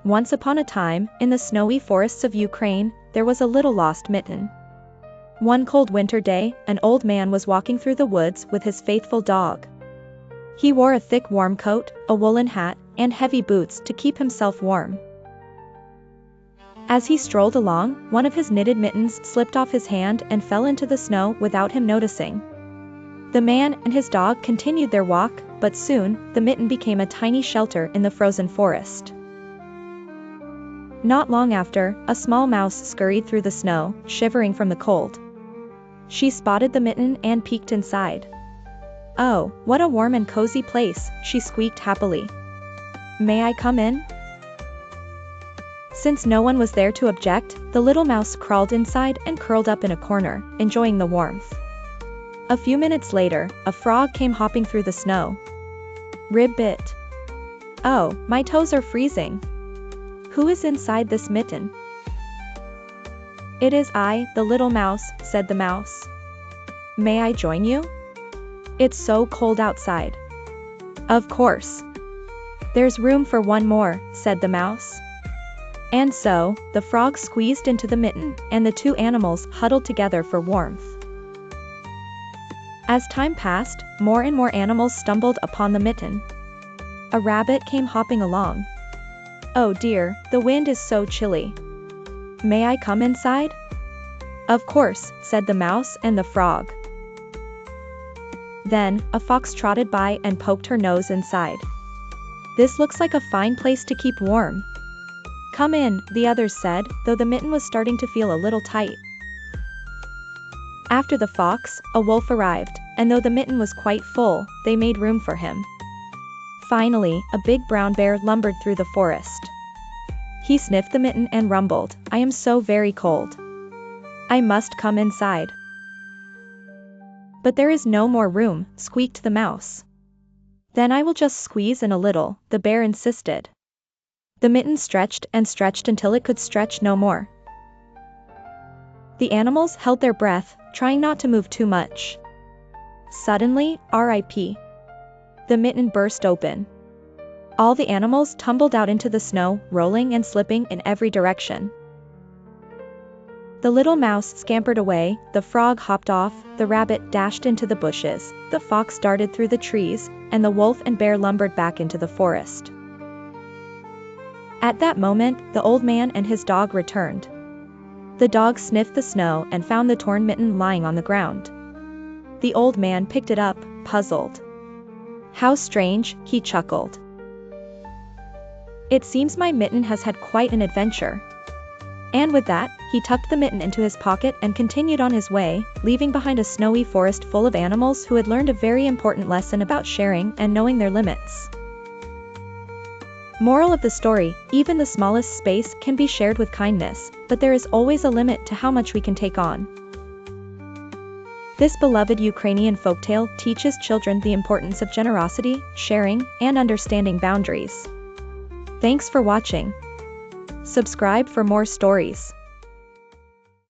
Once upon a time, in the snowy forests of Ukraine, there was a little lost mitten. One cold winter day, an old man was walking through the woods with his faithful dog. He wore a thick warm coat, a woolen hat, and heavy boots to keep himself warm. As he strolled along, one of his knitted mittens slipped off his hand and fell into the snow without him noticing. The man and his dog continued their walk, but soon, the mitten became a tiny shelter in the frozen forest. Not long after, a small mouse scurried through the snow, shivering from the cold. She spotted the mitten and peeked inside. "Oh, what a warm and cozy place," she squeaked happily. "May I come in?" Since no one was there to object, the little mouse crawled inside and curled up in a corner, enjoying the warmth. A few minutes later, a frog came hopping through the snow. Ribbit. "Oh, my toes are freezing. Who is inside this mitten?" "It is I, the little mouse," said the mouse. "May I join you? It's so cold outside." "Of course. There's room for one more," said the mouse. And so, the frog squeezed into the mitten, and the two animals huddled together for warmth. As time passed, more and more animals stumbled upon the mitten. A rabbit came hopping along. "Oh dear, the wind is so chilly. May I come inside?" "Of course," said the mouse and the frog. Then, a fox trotted by and poked her nose inside. "This looks like a fine place to keep warm." "Come in," the others said, though the mitten was starting to feel a little tight. After the fox, a wolf arrived, and though the mitten was quite full, they made room for him. Finally, a big brown bear lumbered through the forest. He sniffed the mitten and rumbled, "I am so very cold. I must come inside." "But there is no more room," squeaked the mouse. "Then I will just squeeze in a little," the bear insisted. The mitten stretched and stretched until it could stretch no more. The animals held their breath, trying not to move too much. Suddenly, RIP. The mitten burst open. All the animals tumbled out into the snow, rolling and slipping in every direction. The little mouse scampered away, the frog hopped off, the rabbit dashed into the bushes, the fox darted through the trees, and the wolf and bear lumbered back into the forest. At that moment, the old man and his dog returned. The dog sniffed the snow and found the torn mitten lying on the ground. The old man picked it up, puzzled. "How strange," he chuckled. "It seems my mitten has had quite an adventure." And with that, he tucked the mitten into his pocket and continued on his way, leaving behind a snowy forest full of animals who had learned a very important lesson about sharing and knowing their limits. Moral of the story: even the smallest space can be shared with kindness, but there is always a limit to how much we can take on. This beloved Ukrainian folktale teaches children the importance of generosity, sharing, and understanding boundaries. Thanks for watching. Subscribe for more stories.